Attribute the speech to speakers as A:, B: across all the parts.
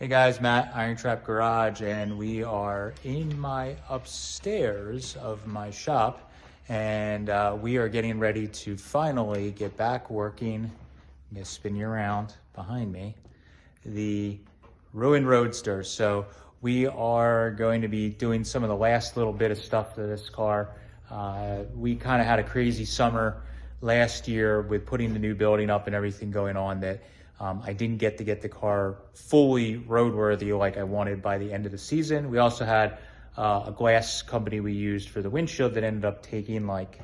A: Hey guys, Matt, IronTrap Garage, and we are in my upstairs of my shop, and we are getting ready to finally get back working. I'm gonna spin you around behind me, the ruined Roadster. So we are going to be doing some of the last little bit of stuff to this car. We kind of had a crazy summer last year with putting the new building up and everything going on that I didn't get to get the car fully roadworthy like I wanted by the end of the season. We also had a glass company we used for the windshield that ended up taking like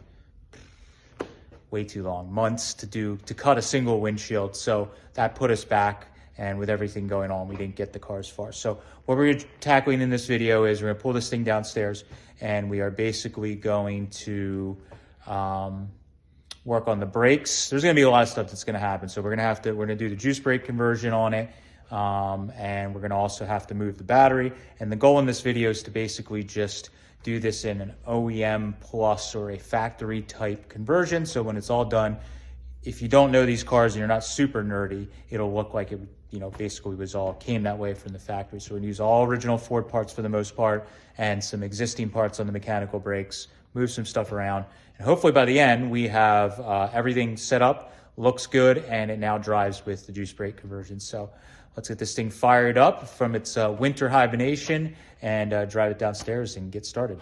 A: way too long, months to cut a single windshield. So that put us back, and with everything going on, we didn't get the car as far. So what we're tackling in this video is we're gonna pull this thing downstairs, and we are basically going to work on the brakes. There's gonna be a lot of stuff that's gonna happen. So we're gonna do the juice brake conversion on it. And we're gonna also have to move the battery. And the goal in this video is to basically just do this in an OEM plus or a factory type conversion. So when it's all done, if you don't know these cars and you're not super nerdy, it'll look like it, basically came that way from the factory. So we're gonna use all original Ford parts for the most part and some existing parts on the mechanical brakes, move some stuff around. And hopefully by the end, we have everything set up, looks good, and it now drives with the juice brake conversion. So let's get this thing fired up from its winter hibernation and drive it downstairs and get started.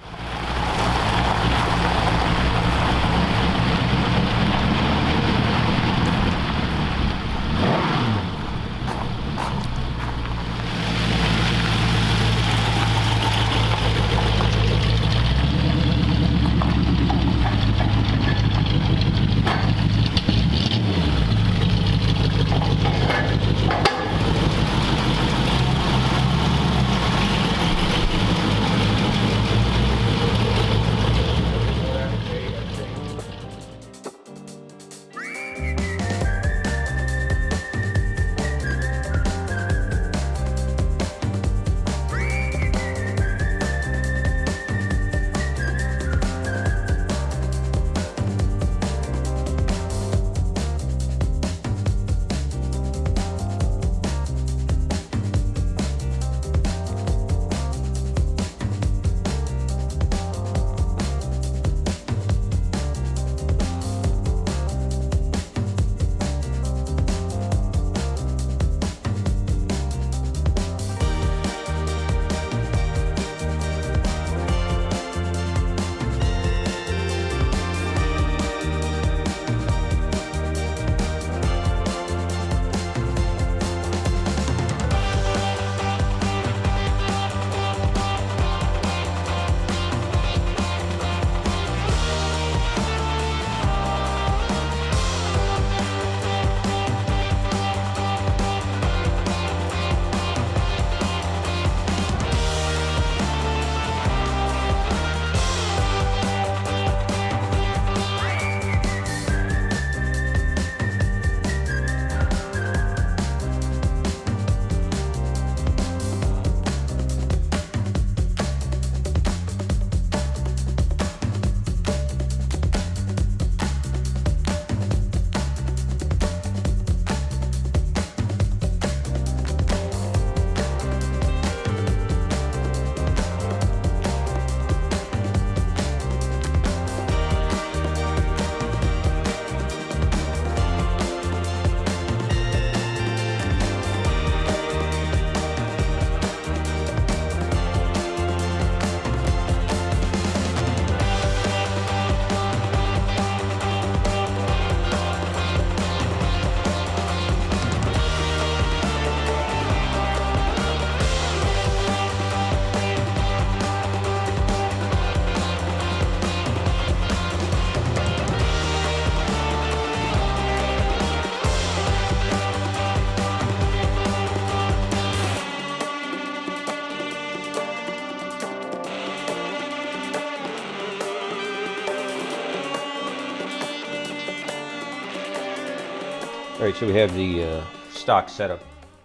B: All right, so we have the stock setup,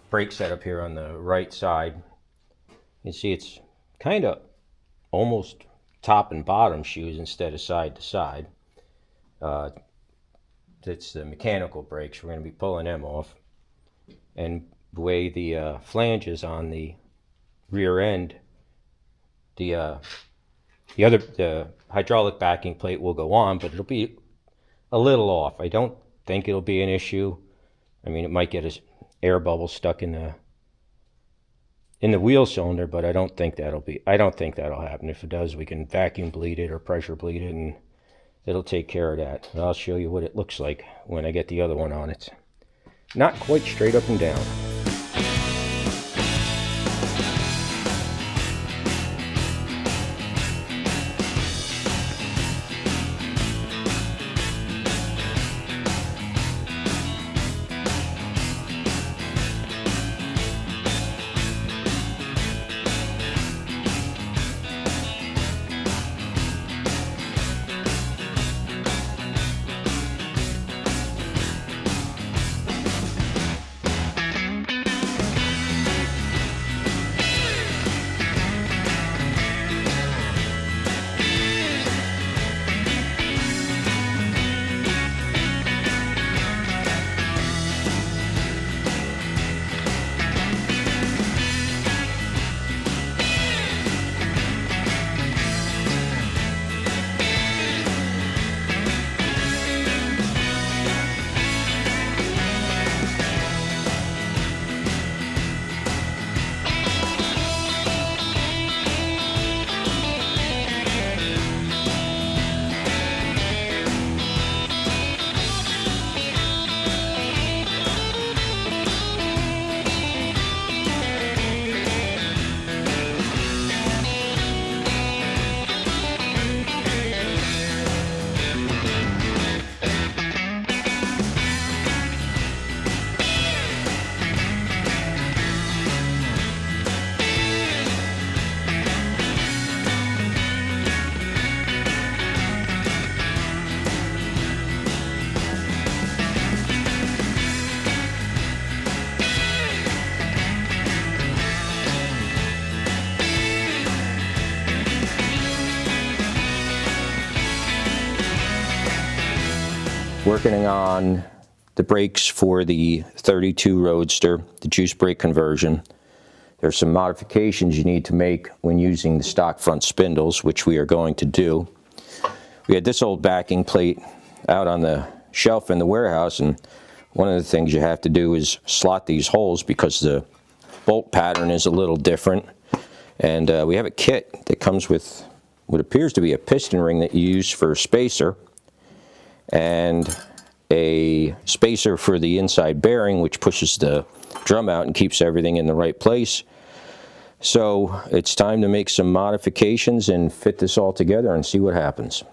B: brake setup here on the right side. You can see it's kind of almost top and bottom shoes instead of side to side. That's the mechanical brakes. We're going to be pulling them off. And the way the flanges on the rear end, the hydraulic backing plate will go on, but it'll be a little off. I don't think it'll be an issue. I mean, it might get an air bubble stuck in the wheel cylinder, but I don't think that'll happen. If it does, we can vacuum bleed it or pressure bleed it, and it'll take care of that. And I'll show you what it looks like when I get the other one on. It's not quite straight up and down. Working on the brakes for the 32 Roadster, the juice brake conversion. There's some modifications you need to make when using the stock front spindles, which we are going to do. We had this old backing plate out on the shelf in the warehouse, and one of the things you have to do is slot these holes because the bolt pattern is a little different. And we have a kit that comes with what appears to be a piston ring that you use for a spacer, and a spacer for the inside bearing, which pushes the drum out and keeps everything in the right place. So it's time to make some modifications and fit this all together and see what happens.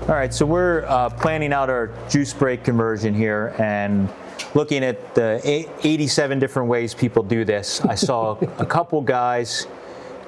A: All right, so we're planning out our juice brake conversion here and looking at the 87 different ways people do this. I saw a couple guys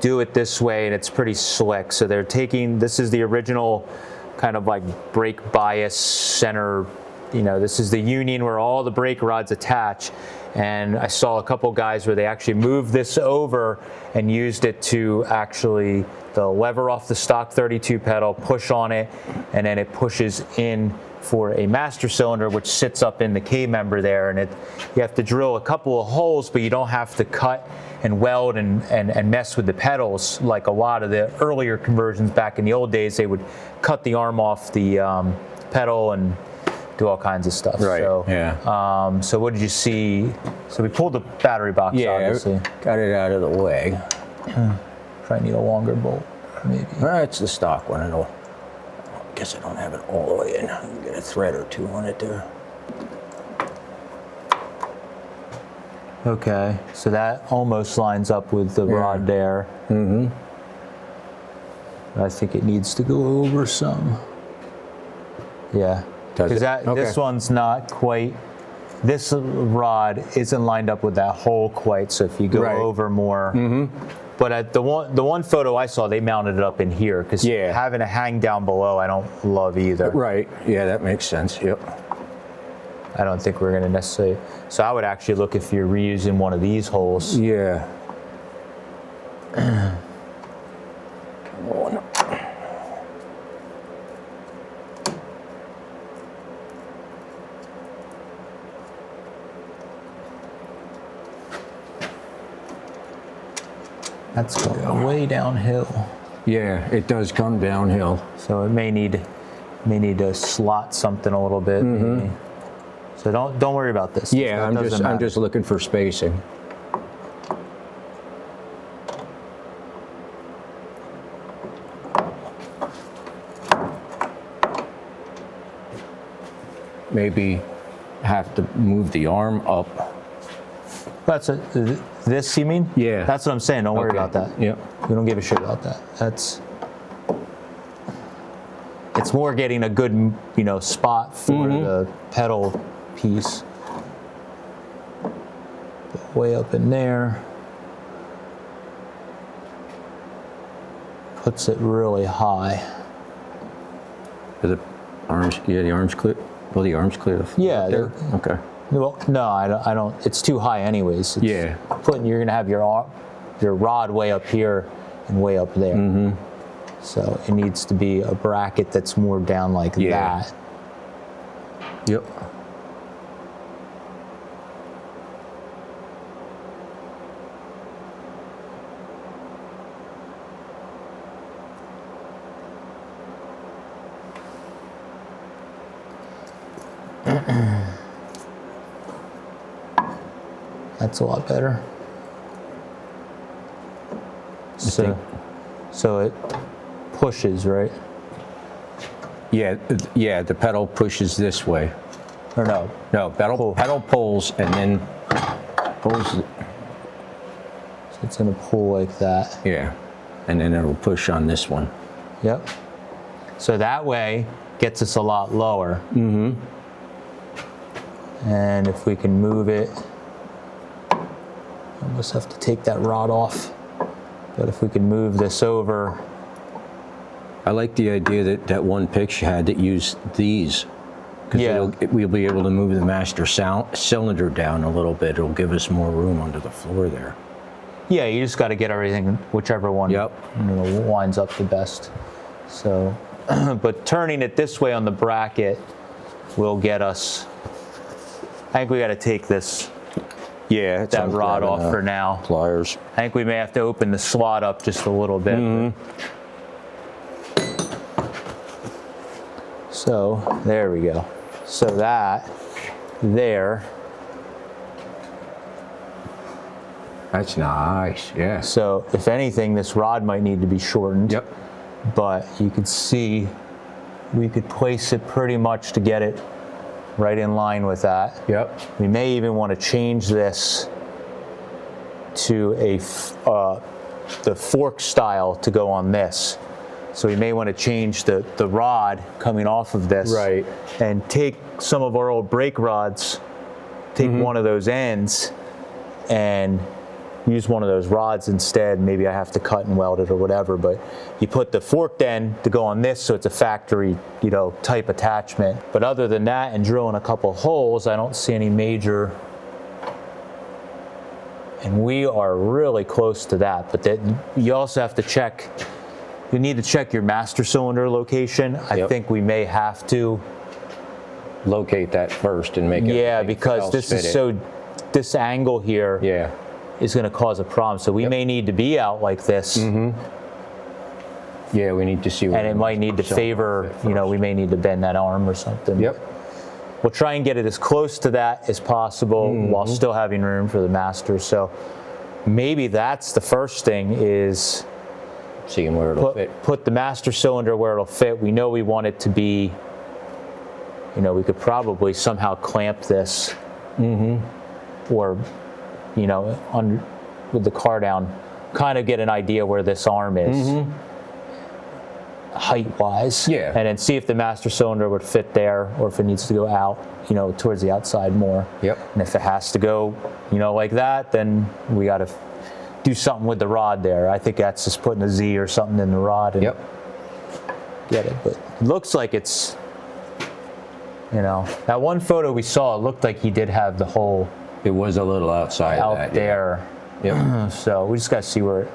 A: do it this way, and it's pretty slick. So they're taking, this is the original kind of like brake bias center, you know, this is the union where all the brake rods attach. And I saw a couple guys where they actually moved this over and used it to actually the lever off the stock 32 pedal, push on it, and then it pushes in for a master cylinder, which sits up in the K-member there. And you have to drill a couple of holes, but you don't have to cut and weld and mess with the pedals like a lot of the earlier conversions back in the old days. They would cut the arm off the pedal and do all kinds of stuff.
B: Right.
A: So,
B: yeah.
A: So what did you see? So we pulled the battery box, obviously.
B: Got it out of the way.
A: Probably need a longer bolt, maybe.
B: That's the stock one. I guess I don't have it all the way in. I can get a thread or two on it there.
A: Okay, so that almost lines up with the rod there.
B: Mm-hmm.
A: I think it needs to go over some. Yeah, because this one's not quite. This rod isn't lined up with that hole quite. So if you go over more. Mm-hmm. But at the one photo I saw, they mounted it up in here because having a hang down below, I don't love either.
B: Right. Yeah, that makes sense. Yep.
A: I don't think we're going to necessarily. So I would actually look if you're reusing one of these holes.
B: Yeah. Come on.
A: That's going way downhill.
B: Yeah, it does come downhill.
A: So it may need to slot something a little bit. Mm-hmm. So don't worry about this.
B: Yeah, I'm just looking for spacing. Maybe have to move the arm up.
A: This you mean?
B: Yeah.
A: That's what I'm saying. Don't worry about that.
B: Yeah.
A: We don't give a shit about that. It's more getting a good, spot for the pedal piece. Way up in there. Puts it really high.
B: Are the arms? Yeah, the arms clear. Well, the arms clear.
A: Yeah.
B: Okay.
A: Well, no, I don't. It's too high, anyways.
B: Yeah.
A: You're gonna have your rod way up here and way up there. Mm-hmm. So it needs to be a bracket that's more down like that.
B: Yep.
A: That's a lot better. So it pushes, right?
B: Yeah, the pedal pushes this way.
A: Or no?
B: No, pedal pulls and then pulls.
A: So it's gonna pull like that.
B: Yeah, and then it'll push on this one.
A: Yep. So that way gets us a lot lower. Mm-hmm. And if we can move it, almost have to take that rod off. But if we can move this over.
B: I like the idea that one picture had that used these. Because we'll be able to move the master cylinder down a little bit. It'll give us more room under the floor there.
A: Yeah, you just got to get everything, whichever one winds up the best. So, but turning it this way on the bracket will get us. I think we got to take this.
B: Yeah,
A: that rod off for now.
B: Pliers.
A: I think we may have to open the slot up just a little bit. Mm-hmm. So there we go. So that there.
B: That's nice. Yeah.
A: So if anything, this rod might need to be shortened.
B: Yep.
A: But you could see we could place it pretty much to get it right in line with that.
B: Yep.
A: We may even want to change this to the fork style to go on this. So we may want to change the rod coming off of this.
B: Right.
A: And take some of our old brake rods, take one of those ends and use one of those rods instead. Maybe I have to cut and weld it or whatever, but you put the forked end to go on this, so it's a factory, you know, type attachment. But other than that, and drilling a couple holes, I don't see any major. And we are really close to that, but that you also have to check. You need to check your master cylinder location. I think we may have to
B: locate that first and make it.
A: Yeah, because this is this angle here.
B: Yeah.
A: Is going to cause a problem. So we may need to be out like this.
B: Yeah, we need to see.
A: And it might need to favor, you know, we may need to bend that arm or something.
B: Yep.
A: We'll try and get it as close to that as possible while still having room for the master. So maybe that's the first thing, is
B: seeing where it'll fit.
A: Put the master cylinder where it'll fit. We know we want it to be, you know, we could probably somehow clamp this or, you know, with the car down, kind of get an idea where this arm is height-wise.
B: Yeah.
A: And then see if the master cylinder would fit there, or if it needs to go out, you know, towards the outside more.
B: Yep.
A: And if it has to go, you know, like that, then we got to do something with the rod there. I think that's just putting a Z or something in the rod and get it. But it looks like it's, you know, that one photo we saw, it looked like he did have the hole.
B: It was a little outside
A: out
B: of that,
A: there.
B: Yep.
A: So we just got to see where it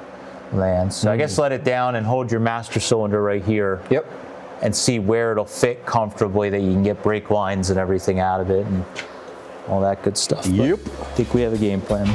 A: lands. So I guess let it down and hold your master cylinder right here.
B: Yep.
A: And see where it'll fit comfortably, that you can get brake lines and everything out of it and all that good stuff.
B: Yep.
A: But I think we have a game plan.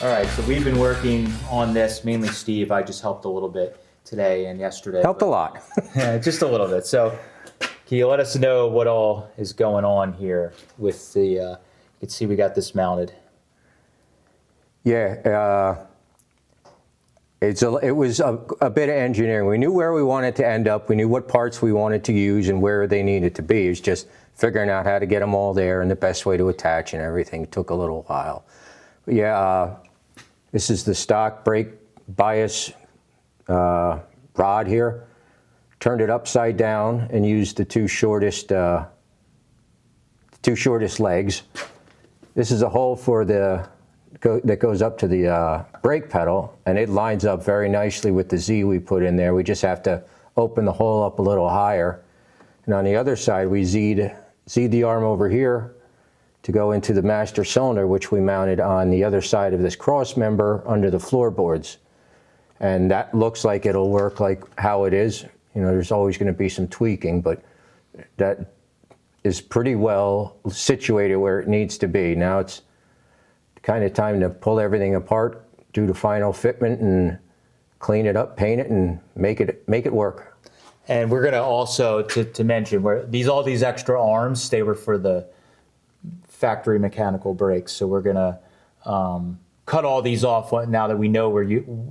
A: All right, so we've been working on this, mainly Steve. I just helped a little bit today and yesterday.
B: Helped a lot.
A: Yeah, just a little bit. So can you let us know what all is going on here with the, you can see we got this mounted.
B: Yeah, it was a bit of engineering. We knew where we wanted to end up. We knew what parts we wanted to use and where they needed to be. It was just figuring out how to get them all there and the best way to attach and everything. It took a little while. But yeah, this is the stock brake bias rod here. Turned it upside down and used the two shortest legs. This is a hole for that goes up to the brake pedal, and it lines up very nicely with the Z we put in there. We just have to open the hole up a little higher. And on the other side, we Z'd the arm over here to go into the master cylinder, which we mounted on the other side of this cross member under the floorboards. And that looks like it'll work like how it is. You know, there's always going to be some tweaking, but that is pretty well situated where it needs to be. Now it's kind of time to pull everything apart, do the final fitment, and clean it up, paint it, and make it work.
A: And we're going to also to mention where all these extra arms, they were for the factory mechanical brakes. So we're going to cut all these off now that we know where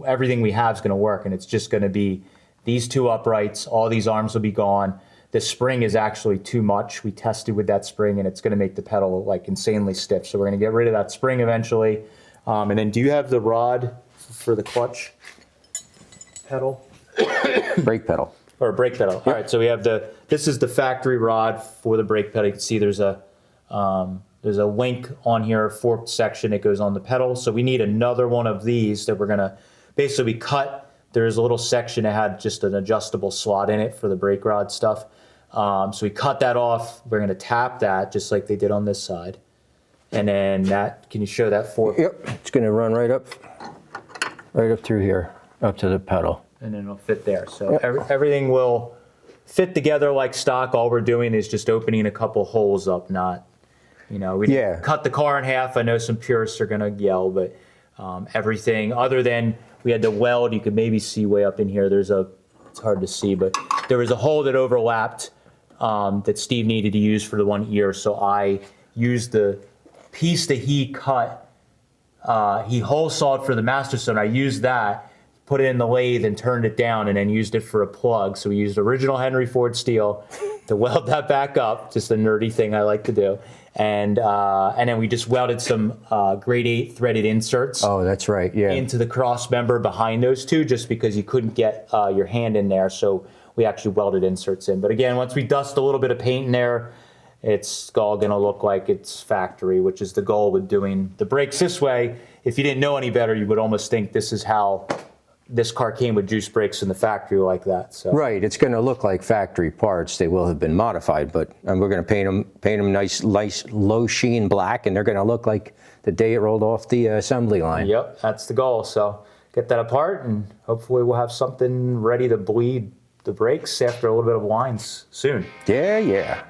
A: everything we have is going to work, and it's just going to be these two uprights. All these arms will be gone. The spring is actually too much. We tested with that spring, and it's going to make the pedal like insanely stiff. So we're going to get rid of that spring eventually. And then, do you have the rod for the clutch pedal?
B: Brake pedal.
A: Or brake pedal. Yep. All right. So we have this is the factory rod for the brake pedal. You can see there's a there's a link on here, forked section that goes on the pedal. So we need another one of these that we're gonna basically cut. There's a little section that had just an adjustable slot in it for the brake rod stuff. So we cut that off. We're gonna tap that just like they did on this side. And then that, can you show that fork?
B: Yep, it's gonna run right up through here, up to the pedal.
A: And then it'll fit there. So
B: Yep.
A: everything will fit together like stock. All we're doing is just opening a couple holes up, not, we didn't cut the car in half. I know some purists are gonna yell, but everything other than we had to weld, you could maybe see way up in here, it's hard to see, but there was a hole that overlapped that Steve needed to use for the one ear. So I used the piece that he cut, he hole sawed for the master stone. I used that, put it in the lathe and turned it down, and then used it for a plug. So we used original Henry Ford steel to weld that back up, just a nerdy thing I like to do. And then we just welded some grade 8 threaded inserts.
B: Oh, that's right, yeah.
A: Into the cross member behind those two, just because you couldn't get your hand in there. So we actually welded inserts in. But again, once we dust a little bit of paint in there, it's all gonna look like it's factory, which is the goal with doing the brakes this way. If you didn't know any better, you would almost think this is how this car came with juice brakes in the factory like that. So.
B: Right, it's gonna look like factory parts. They will have been modified, but we're gonna paint them nice low sheen black, and they're gonna look like the day it rolled off the assembly line.
A: Yep, that's the goal. So get that apart, and hopefully we'll have something ready to bleed the brakes after a little bit of lines soon.
B: Yeah, yeah.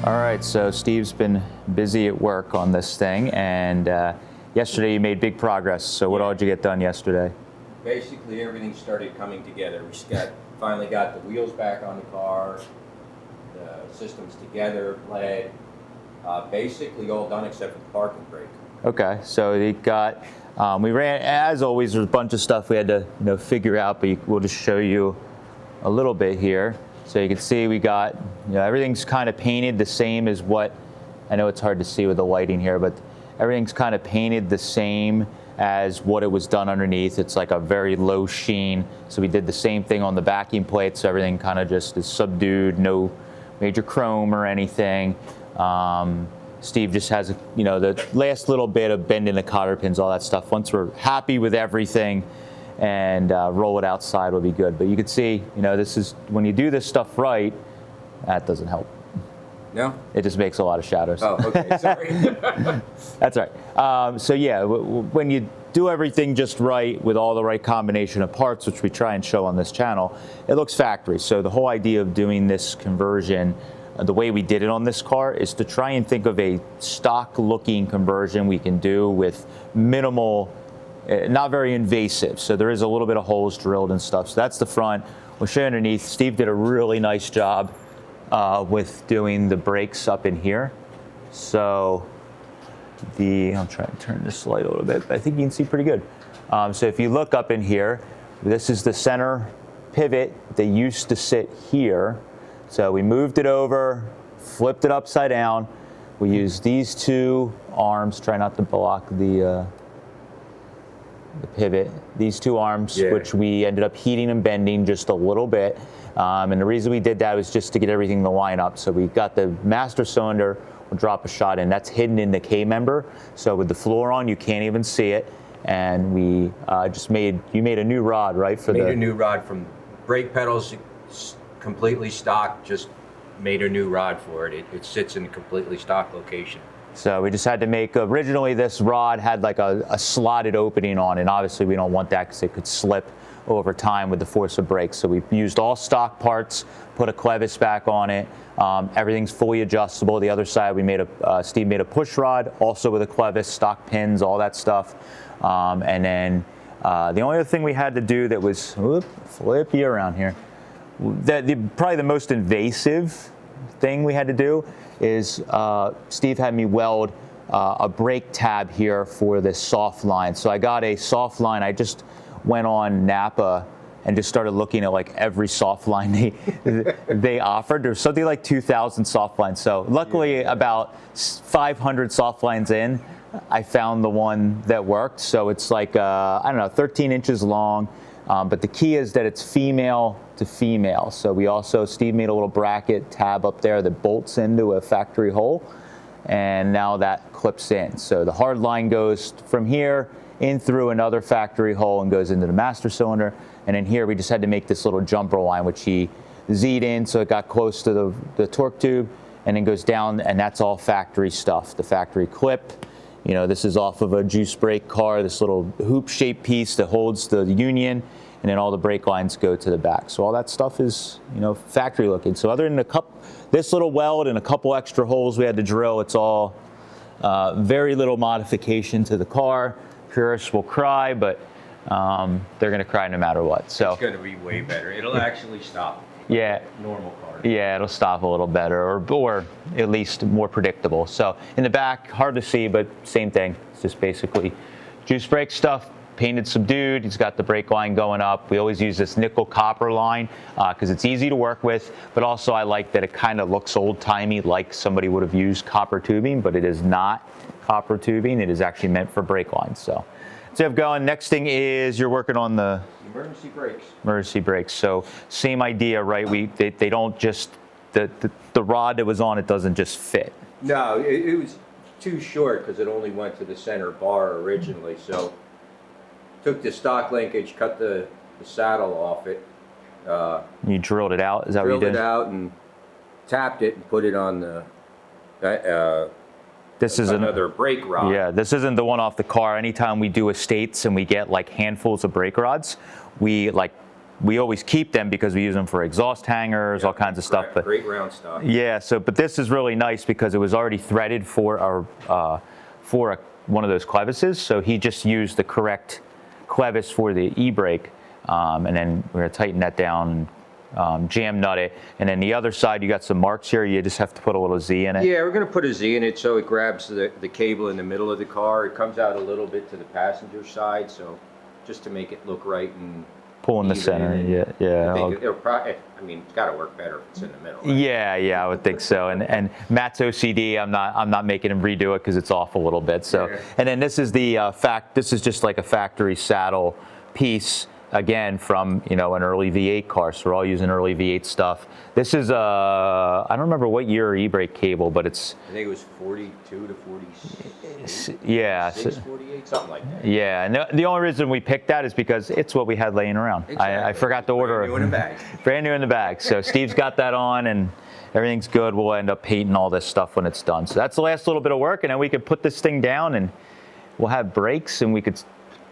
A: All right, so Steve's been busy at work on this thing, and yesterday you made big progress. So what all did you get done yesterday?
B: Basically, everything started coming together. We finally got the wheels back on the car, the systems together, bled, basically all done except for the parking brake.
A: Okay, so we got, we ran, as always, there's a bunch of stuff we had to figure out, but we'll just show you a little bit here. So you can see we got, everything's kind of painted the same as what, I know it's hard to see with the lighting here, but everything's kind of painted the same as what it was done underneath. It's like a very low sheen. So we did the same thing on the backing plate, so everything kind of just is subdued, no major chrome or anything. Steve just has, the last little bit of bending the cotter pins, all that stuff. Once we're happy with everything, and roll it outside will be good. But you can see, this is, when you do this stuff right, that doesn't help.
B: No?
A: It just makes a lot of shadows.
B: Oh, okay, sorry.
A: That's right. So yeah, when you do everything just right with all the right combination of parts, which we try and show on this channel, it looks factory. So the whole idea of doing this conversion
C: the way we did it on this car is to try and think of a stock looking conversion we can do with minimal, not very invasive. So there is a little bit of holes drilled and stuff. So that's the front. We'll show you underneath. Steve did a really nice job with doing the brakes up in here. So I'll try and turn this light a little bit, but I think you can see pretty good. So if you look up in here, this is the center pivot. They used to sit here. So we moved it over, flipped it upside down. We used these two arms, try not to block the pivot. These two arms, which we ended up heating and bending just a little bit. And the reason we did that was just to get everything to line up. So we got the master cylinder, we'll drop a shot in. That's hidden in the K-member. So with the floor on, you can't even see it. And we you made a new rod, right?
B: Made a new rod from brake pedals, completely stock, just made a new rod for it. It sits in a completely stock location.
C: So we just had to make, originally this rod had like a slotted opening on it, and obviously we don't want that because it could slip over time with the force of brakes. So we used all stock parts, put a clevis back on it. Everything's fully adjustable. The other side, Steve made a push rod, also with a clevis, stock pins, all that stuff. And then the only other thing we had to do that was, flip you around here, probably the most invasive thing we had to do is Steve had me weld a brake tab here for this soft line. So I got a soft line. I just went on Napa and just started looking at like every soft line they offered. There's something like 2,000 soft lines. So luckily about 500 soft lines in, I found the one that worked. So it's like, 13 inches long. But the key is that it's female to female. So Steve made a little bracket tab up there that bolts into a factory hole, and now that clips in. So the hard line goes from here in through another factory hole and goes into the master cylinder. And in here we just had to make this little jumper line, which he Z'd in so it got close to the torque tube, and then goes down, and that's all factory stuff. The factory clip. This is off of a juice brake car, this little hoop-shaped piece that holds the union, and then all the brake lines go to the back. So all that stuff is, factory looking. So other than this little weld and a couple extra holes we had to drill, it's all very little modification to the car. Purists will cry, but they're going to cry no matter what. So
B: it's going to be way better. It'll actually stop.
C: Yeah.
B: Normal car.
C: Yeah, it'll stop a little better, or at least more predictable. So in the back, hard to see, but same thing. It's just basically juice brake stuff, painted subdued. He's got the brake line going up. We always use this nickel copper line because it's easy to work with, but also I like that it kind of looks old-timey, like somebody would have used copper tubing, but it is not copper tubing. It is actually meant for brake lines. So you have going. Next thing is you're working on the
B: emergency brakes.
C: Emergency brakes. So same idea, right? They don't just, the rod that was on it doesn't just fit.
B: No, it was too short because it only went to the center bar originally. So took the stock linkage, cut the saddle off it.
C: You drilled it out? Is that what you did?
B: Drilled it out and tapped it and put it on
C: this is
B: another brake rod.
C: Yeah, this isn't the one off the car. Anytime we do estates and we get like handfuls of brake rods, we always keep them because we use them for exhaust hangers, all kinds of stuff. But
B: great round stuff.
C: Yeah. But this is really nice because it was already threaded for one of those clevises. So he just used the correct clevis for the e-brake, and then we're gonna tighten that down. Jam nut it, and then the other side you got some marks here. You just have to put a little Z in it.
B: Yeah, we're going to put a Z in it so it grabs the cable in the middle of the car. It comes out a little bit to the passenger side, so just to make it look right and
C: pull in the center. Yeah.
B: It's got to work better if it's in the middle. Right?
C: Yeah, I would think so. And Matt's OCD. I'm not making him redo it because it's off a little bit. So, and then this is this is just like a factory saddle piece. Again, from an early V8 car, so we're all using early V8 stuff. This is I don't remember what year e-brake cable, but it's.
B: I think it was 42 to 46.
C: Yeah.
B: 48, something like that.
C: Yeah, and the only reason we picked that is because it's what we had laying around. Exactly. I forgot to order.
B: Brand new in the bag.
C: Brand new in the bag. So Steve's got that on, and everything's good. We'll end up painting all this stuff when it's done. So that's the last little bit of work, and then we could put this thing down, and we'll have brakes, and we could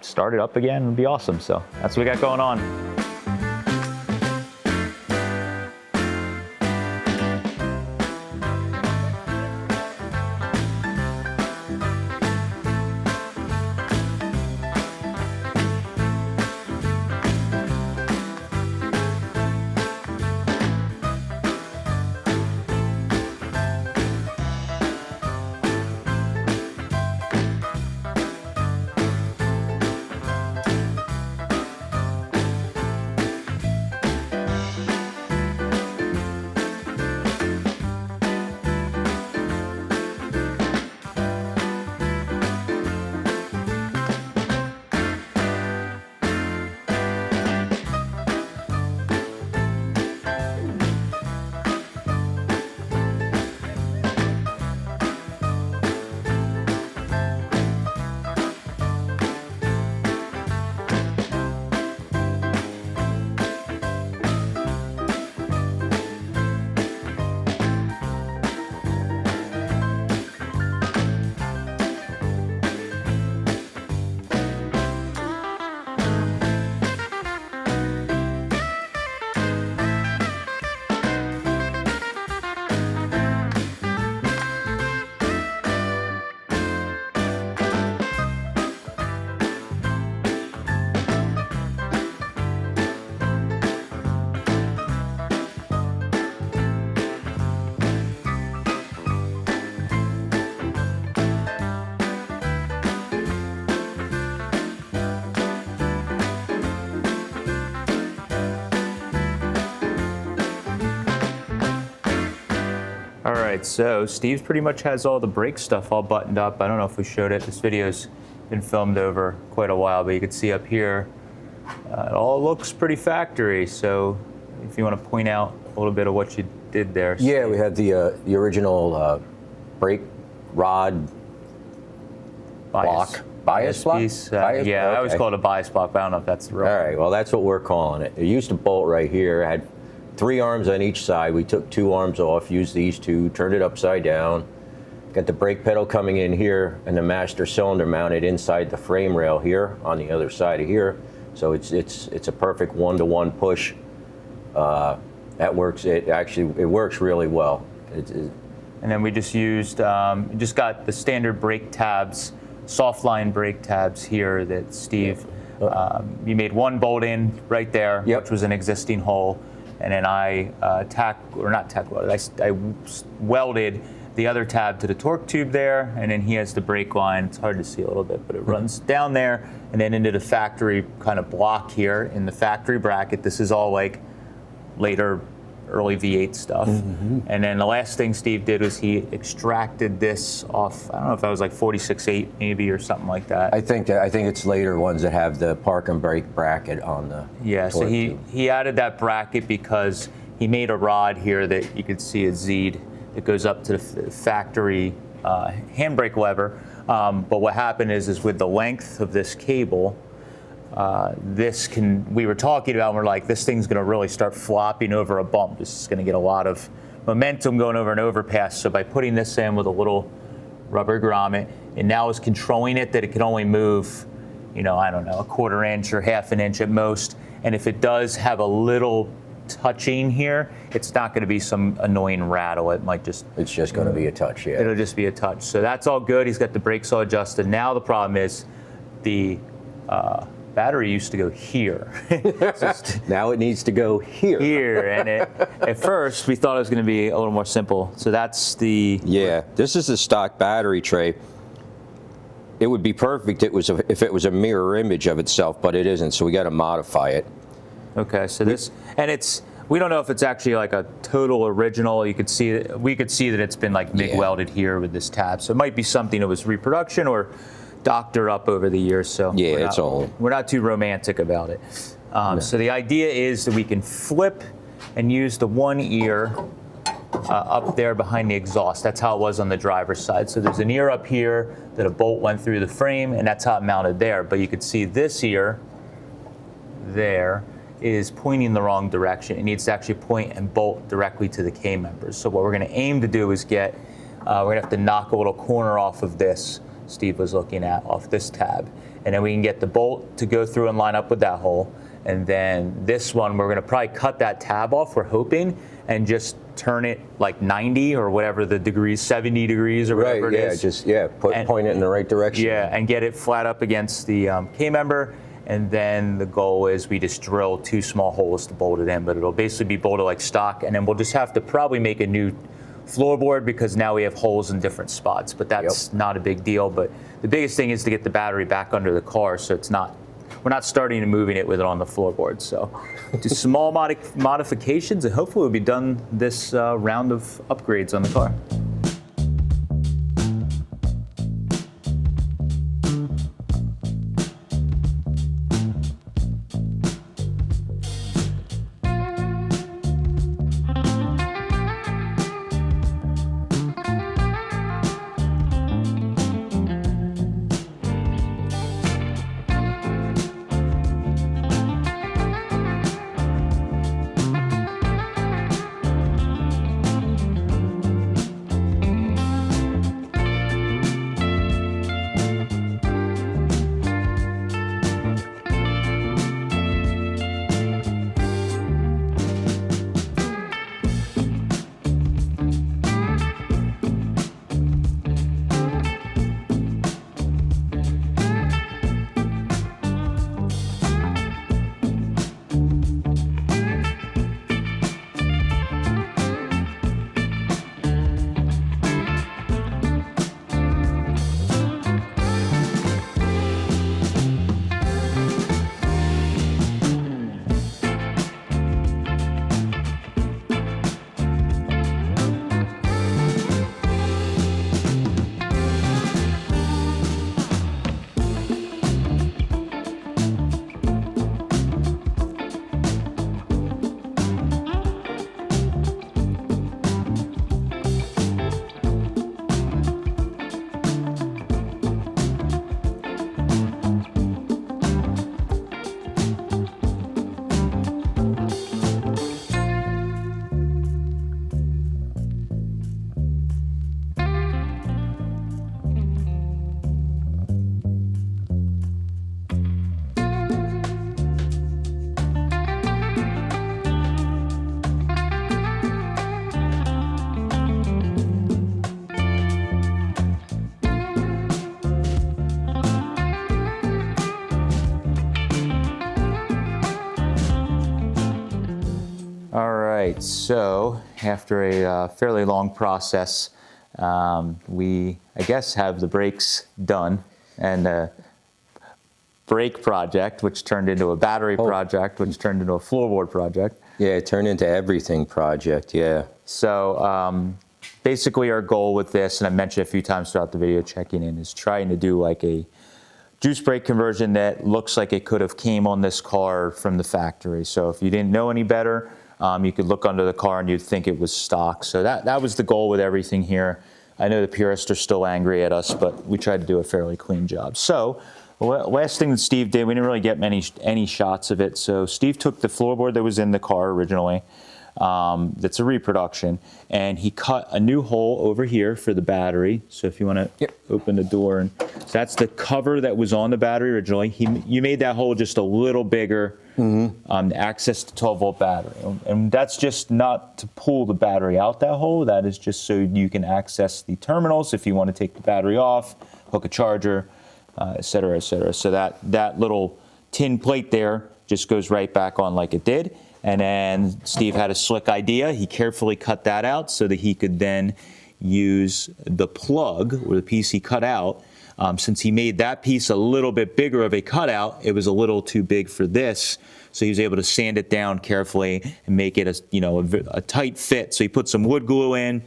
C: start it up again. It'd be awesome. So that's what we got going on. right, so Steve's pretty much has all the brake stuff all buttoned up. I don't know if we showed it. This video's been filmed over quite a while, but you can see up here, it all looks pretty factory. So if you want to point out a little bit of what you did there.
B: Yeah, we had the original brake rod block. Bias block?
C: Piece.
B: Bias?
C: Yeah,
B: Okay.
C: I always call it a bias block, but I don't know if that's the real.
B: All right, well, that's what we're calling it. It used to bolt right here. It had 3 arms on each side. We took 2 arms off, used these 2, turned it upside down. Got the brake pedal coming in here, and the master cylinder mounted inside the frame rail here on the other side of here. So it's a perfect 1-to-1 push. That works. It works really well.
C: And then we just used, just got the standard brake tabs, soft line brake tabs here that Steve, you made 1 bolt in right there, which was an existing hole. And then I welded the other tab to the torque tube there, and then he has the brake line. It's hard to see a little bit, but it runs down there and then into the factory kind of block here in the factory bracket. This is all like later early V8 stuff. And then the last thing Steve did was he extracted this off, I don't know if that was like 46.8 maybe or something like that.
B: I think it's later ones that have the park and brake bracket on the
C: So he added that bracket because he made a rod here that you could see a Z that goes up to the factory handbrake lever. But what happened is with the length of this cable, we were talking about, and we're like, this thing's gonna really start flopping over a bump. This is gonna get a lot of momentum going over an overpass. So by putting this in with a little rubber grommet, it now is controlling it that it can only move, I don't know, 1/4 inch or 1/2 inch at most. And if it does have a little touching here, it's not gonna be some annoying rattle.
B: It's just gonna be a touch, yeah.
C: It'll just be a touch. So that's all good. He's got the brakes all adjusted. Now the problem is the battery used to go here.
B: Now it needs to go here.
C: And at first we thought it was going to be a little more simple. So that's the...
B: Yeah, this is the stock battery tray. It would be perfect if it was a mirror image of itself, but it isn't, so we got to modify it.
C: Okay, so we don't know if it's actually like a total original. We could see that it's been like MIG welded here with this tab. So it might be something that was reproduction or doctor up over the years, so we're not too romantic about it. So the idea is that we can flip and use the one ear up there behind the exhaust. That's how it was on the driver's side. So there's an ear up here that a bolt went through the frame, and that's how it mounted there. But you could see this ear there is pointing the wrong direction. It needs to actually point and bolt directly to the K members. So what we're going to aim to do is we're going to have to knock a little corner off of this Steve was looking at, off this tab. And then we can get the bolt to go through and line up with that hole. And then this one, we're gonna probably cut that tab off, we're hoping, and just turn it like 90 or whatever the degrees, 70 degrees or whatever it is.
B: Point it in the right direction.
C: Yeah, and get it flat up against the K-member. And then the goal is we just drill 2 small holes to bolt it in, but it'll basically be bolted like stock. And then we'll just have to probably make a new floorboard because now we have holes in different spots, but that's not a big deal. But the biggest thing is to get the battery back under the car, so we're not starting and moving it with it on the floorboard. So do small modifications, and hopefully we'll be done this round of upgrades on the car. right, so after a fairly long process, we, I guess, have the brakes done, and the brake project, which turned into a battery project, which turned into a floorboard project.
B: Yeah, it turned into everything project, yeah.
C: So basically our goal with this, and I mentioned a few times throughout the video checking in, is trying to do like a juice brake conversion that looks like it could have came on this car from the factory. So if you didn't know any better, you could look under the car and you'd think it was stock. So that was the goal with everything here. I know the purists are still angry at us, but we tried to do a fairly clean job. So the last thing that Steve did, we didn't really get any shots of it. So Steve took the floorboard that was in the car originally, that's a reproduction, and he cut a new hole over here for the battery. So if you want to open the door, and so that's the cover that was on the battery originally. You made that hole just a little bigger to access the 12-volt battery, and that's just not to pull the battery out that hole. That is just so you can access the terminals if you want to take the battery off, hook a charger, et cetera, et cetera. So that little tin plate there just goes right back on like it did. And then Steve had a slick idea. He carefully cut that out so that he could then use the plug, or the piece he cut out. Since he made that piece a little bit bigger of a cutout, it was a little too big for this. So he was able to sand it down carefully and make it a tight fit. So he put some wood glue in,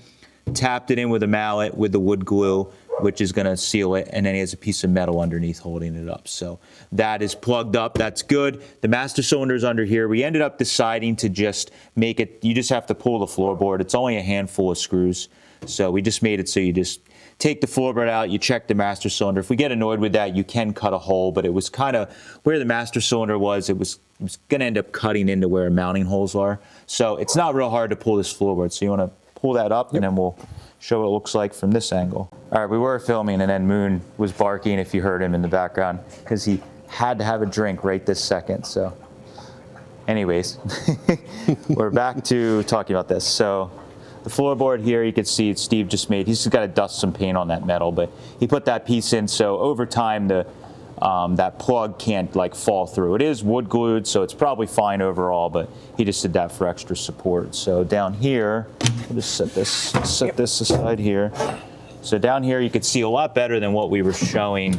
C: tapped it in with a mallet with the wood glue, which is going to seal it, and then he has a piece of metal underneath holding it up. So that is plugged up. That's good. The master cylinder's under here. We ended up deciding to just make it, you just have to pull the floorboard. It's only a handful of screws. So we just made it so you just take the floorboard out, you check the master cylinder. If we get annoyed with that, you can cut a hole, but it was kind of where the master cylinder was, it was going to end up cutting into where mounting holes are. So it's not real hard to pull this floorboard. So you want to pull that up, and then we'll show what it looks like from this angle. All right, we were filming, and then Moon was barking, if you heard him in the background, because he had to have a drink right this second. So anyways, we're back to talking about this. So the floorboard here, you can see Steve just made, he's just got to dust some paint on that metal, but he put that piece in, so over time that plug can't like fall through. It is wood glued, so it's probably fine overall, but he just did that for extra support. So down here, I'll just set this aside here. So down here you could see a lot better than what we were showing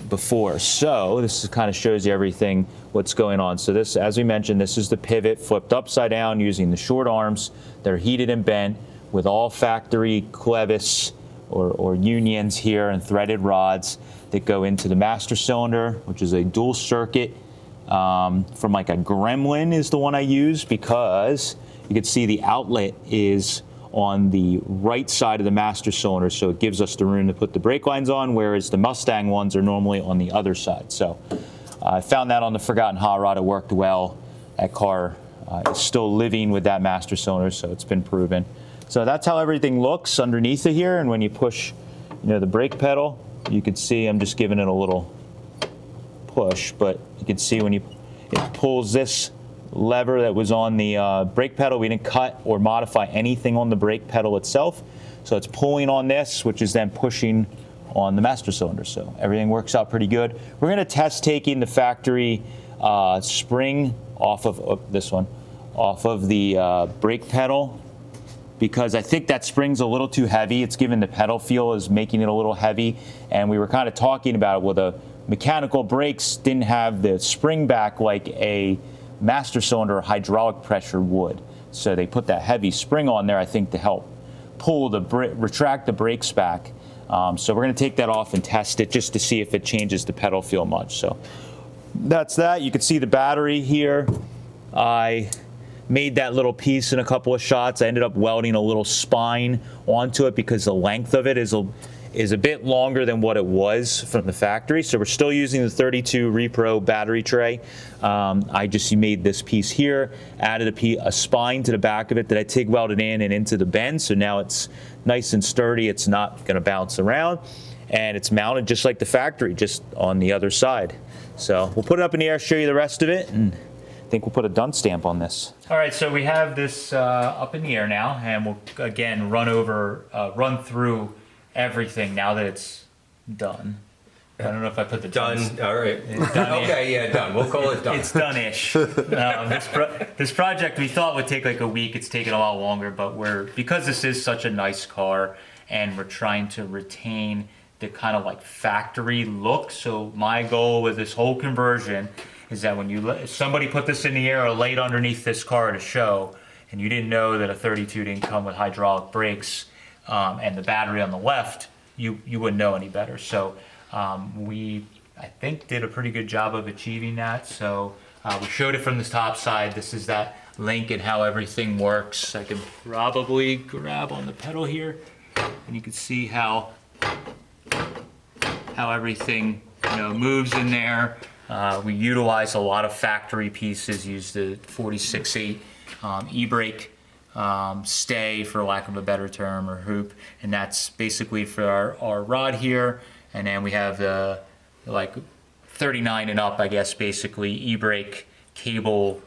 C: before. So this kind of shows you everything, what's going on. So this, as we mentioned, this is the pivot flipped upside down using the short arms. They're heated and bent with all factory clevis or unions here and threaded rods that go into the master cylinder, which is a dual circuit from like a Gremlin is the one I use, because you can see the outlet is on the right side of the master cylinder, so it gives us the room to put the brake lines on, whereas the Mustang ones are normally on the other side. So I found that on the Forgotten Hot Rod. It worked well. That car is still living with that master cylinder, so it's been proven. So that's how everything looks underneath it here, and when you push, the brake pedal, you can see I'm just giving it a little push, but you can see when it pulls this lever that was on the brake pedal. We didn't cut or modify anything on the brake pedal itself, so it's pulling on this, which is then pushing on the master cylinder. So everything works out pretty good. We're going to test taking the factory spring off of this one, off of the brake pedal, because I think that spring's a little too heavy. It's giving the pedal feel is making it a little heavy, and we were kind of talking about it. Well, the mechanical brakes didn't have the spring back like a master cylinder hydraulic pressure would, so they put that heavy spring on there, I think, to help pull retract the brakes back. So we're going to take that off and test it just to see if it changes the pedal feel much. So that's that. You can see the battery here. I made that little piece in a couple of shots. I ended up welding a little spine onto it because the length of it is a bit longer than what it was from the factory. So we're still using the 32 Repro battery tray. I just made this piece here, added a spine to the back of it that I TIG welded in and into the bend. So now it's nice and sturdy. It's not going to bounce around, and it's mounted just like the factory, just on the other side. So we'll put it up in the air, show you the rest of it, and I think we'll put a done stamp on this. All right, so we have this up in the air now, and we'll again run through everything now that it's done.
A: I don't know if I put the
B: Done. All right.
A: It's done.
B: Okay, yeah, done. We'll call it done.
A: It's done-ish. This project we thought would take like a week. It's taken a lot longer, but because this is such a nice car, and we're trying to retain the kind of like factory look. So my goal with this whole conversion is that when if somebody put this in the air or laid underneath this car at a show, and you didn't know that a 32 didn't come with hydraulic brakes and the battery on the left, you wouldn't know any better. So I think did a pretty good job of achieving that. So we showed it from the top side. This is that link and how everything works. I can probably grab on the pedal here, and you can see how everything moves in there. We utilize a lot of factory pieces. Use the 46.8 e-brake stay, for lack of a better term, or hoop, and that's basically for our rod here. And then we have the like 39 and up, I guess, basically e-brake cable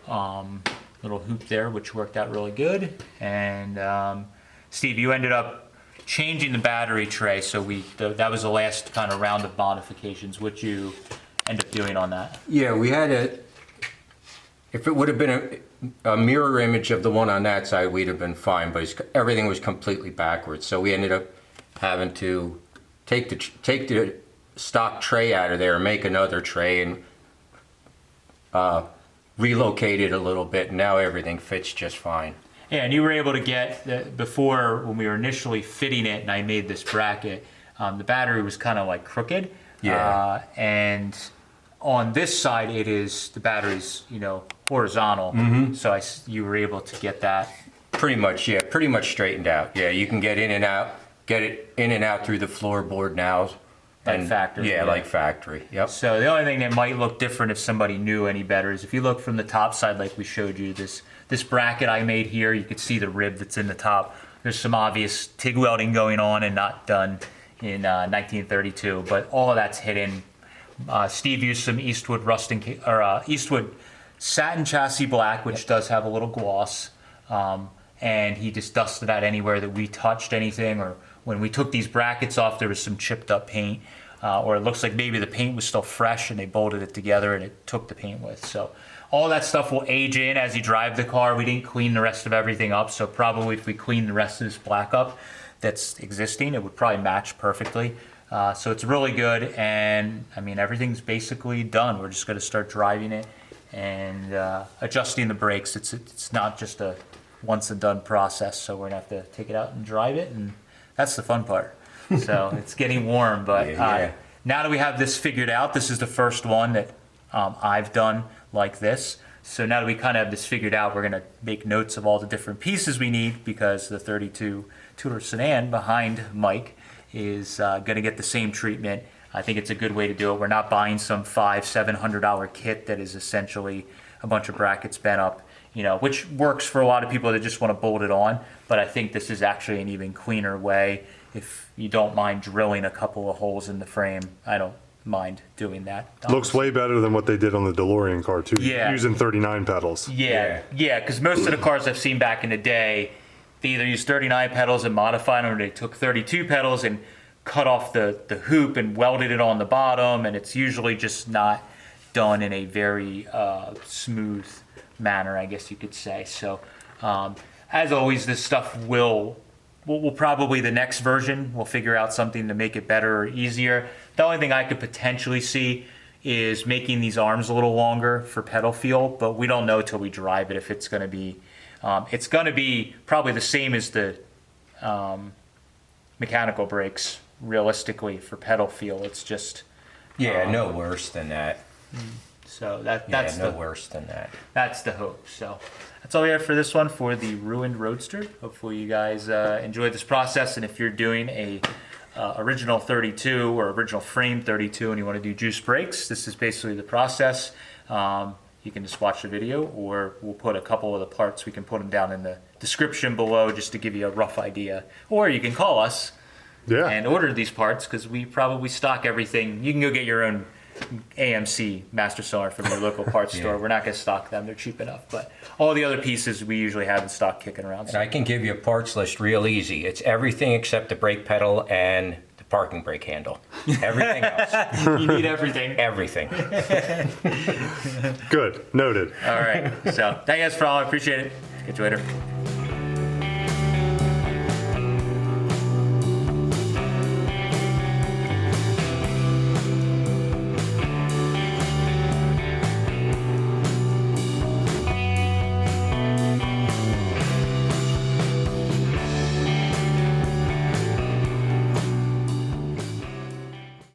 A: little hoop there, which worked out really good. And Steve, you ended up changing the battery tray, so that was the last kind of round of modifications. What you end up doing on that?
B: Yeah, we had if it would have been a mirror image of the one on that side, we'd have been fine, but everything was completely backwards. So we ended up having to take the stock tray out of there and make another tray and relocate it a little bit, and now everything fits just fine.
A: Yeah, and you were able to get, before when we were initially fitting it and I made this bracket, the battery was kind of like crooked.
B: Yeah.
A: And on this side, the battery's, horizontal.
B: Mm-hmm.
A: So you were able to get that.
B: Pretty much straightened out. Yeah, you can get it in and out through the floorboard now.
A: Like factory.
B: Yeah, like factory. Yep.
A: So the only thing that might look different if somebody knew any better is if you look from the top side, like we showed you, this bracket I made here, you could see the rib that's in the top. There's some obvious TIG welding going on and not done in 1932, but all of that's hidden. Steve used some Eastwood Eastwood satin chassis black, which does have a little gloss, and he just dusted that anywhere that we touched anything, or when we took these brackets off, there was some chipped up paint, or it looks like maybe the paint was still fresh and they bolted it together and it took the paint with. So all that stuff will age in as you drive the car. We didn't clean the rest of everything up, so probably if we clean the rest of this black up that's existing, it would probably match perfectly. So it's really good, and I mean, everything's basically done. We're just going to start driving it and adjusting the brakes. It's not just a once and done process, so we're going to have to take it out and drive it, and that's the fun part. So it's getting warm, but now that we have this figured out, this is the first one that I've done like this. So now that we kind of have this figured out, we're going to make notes of all the different pieces we need, because the 32 two-door sedan behind Mike is going to get the same treatment. I think it's a good way to do it. We're not buying some $500-700 kit that is essentially a bunch of brackets bent up, which works for a lot of people that just want to bolt it on. But I think this is actually an even cleaner way. If you don't mind drilling a couple of holes in the frame, I don't mind doing that.
D: Looks way better than what they did on the DeLorean car too.
A: Yeah.
D: Using 39 pedals.
A: Yeah, because most of the cars I've seen back in the day, they either used 39 pedals and modified them, or they took 32 pedals and cut off the hoop and welded it on the bottom, and it's usually just not done in a very smooth manner, I guess you could say. So as always, this stuff will probably, the next version, we'll figure out something to make it better or easier. The only thing I could potentially see is making these arms a little longer for pedal feel, but we don't know till we drive it if it's going to be probably the same as the mechanical brakes, realistically, for pedal feel. It's just
B: no worse than that.
A: So that's
B: no worse than that.
A: That's the hope. So that's all we have for this one for the ruined Roadster. Hopefully you guys enjoyed this process, and if you're doing a original 32 or original frame 32 and you want to do juice brakes, this is basically the process. You can just watch the video, or we'll put a couple of the parts, we can put them down in the description below just to give you a rough idea. Or you can call us and order these parts, because we probably stock everything. You can go get your own AMC master cylinder from your local parts store. We're not going to stock them, they're cheap enough, but all the other pieces we usually have in stock kicking around.
B: And I can give you a parts list real easy. It's everything except the brake pedal and the parking brake handle. Everything else.
C: You need everything.
B: Everything.
D: Good. Noted.
C: All right. So thank you guys for all. I appreciate it. Catch you later.